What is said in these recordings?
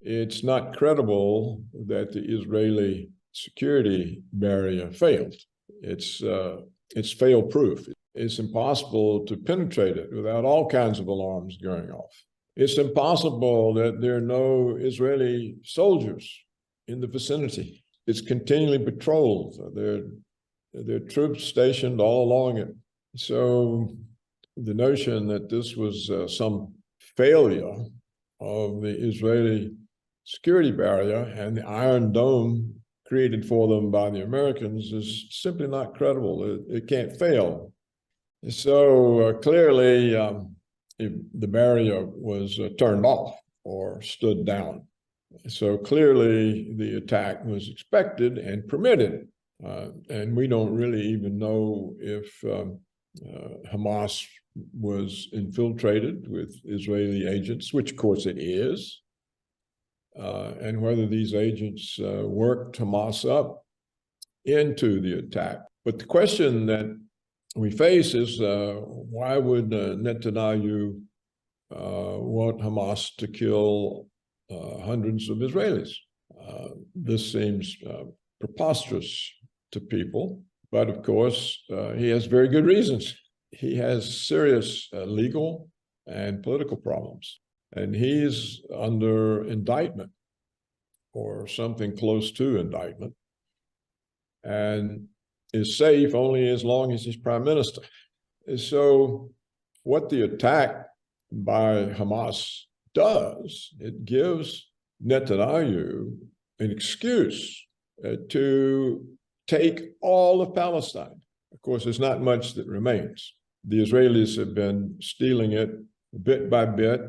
it's not credible that the Israeli security barrier failed. It's fail-proof. It's impossible to penetrate it without all kinds of alarms going off. It's impossible that there are no Israeli soldiers in the vicinity. It's continually patrolled. There are troops stationed all along it. So the notion that this was some failure of the Israeli security barrier and the Iron Dome created for them by the Americans is simply not credible. It can't fail. So clearly, the barrier was turned off or stood down. So clearly, the attack was expected and permitted. And we don't really even know if Hamas was infiltrated with Israeli agents, which of course it is, and whether these agents worked Hamas up into the attack. But the question that we face is, why would Netanyahu want Hamas to kill hundreds of Israelis? This seems preposterous to people, but of course, he has very good reasons. He has serious legal and political problems, and he's under indictment or something close to indictment, and is safe only as long as he's prime minister. So what the attack by Hamas does, it gives Netanyahu an excuse to take all of Palestine. Of course, there's not much that remains. The Israelis have been stealing it bit by bit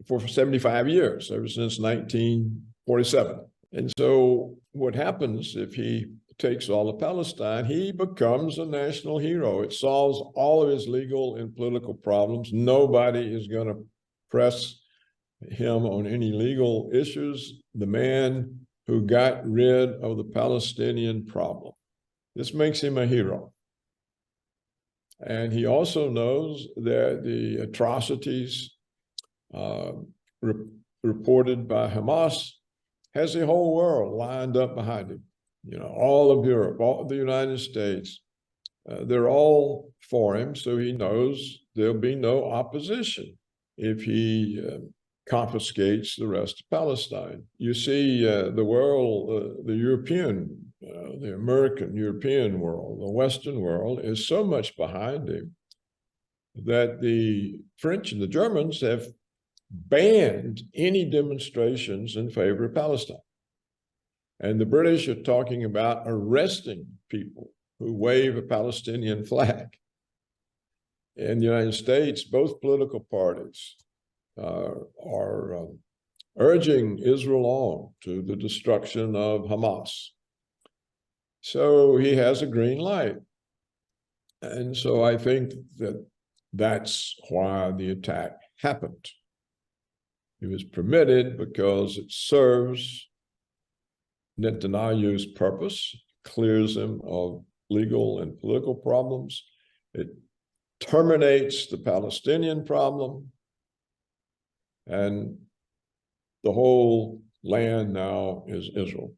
for 75 years, ever since 1947. And so what happens if he takes all of Palestine? He becomes a national hero. It solves all of his legal and political problems. Nobody is going to press him on any legal issues. The man who got rid of the Palestinian problem. This makes him a hero. And he also knows that the atrocities reported by Hamas has the whole world lined up behind him. You know, all of Europe, all of the United States, they're all for him. So he knows there'll be no opposition if he confiscates the rest of Palestine. You see, the world, the European, the American European world, the Western world is so much behind him that the French and the Germans have banned any demonstrations in favor of Palestine. And the British are talking about arresting people who wave a Palestinian flag. In the United States, both political parties are urging Israel on to the destruction of Hamas. So he has a green light. And so I think that that's why the attack happened. It was permitted because it serves Netanyahu's purpose, clears him of legal and political problems. It terminates the Palestinian problem, and the whole land now is Israel.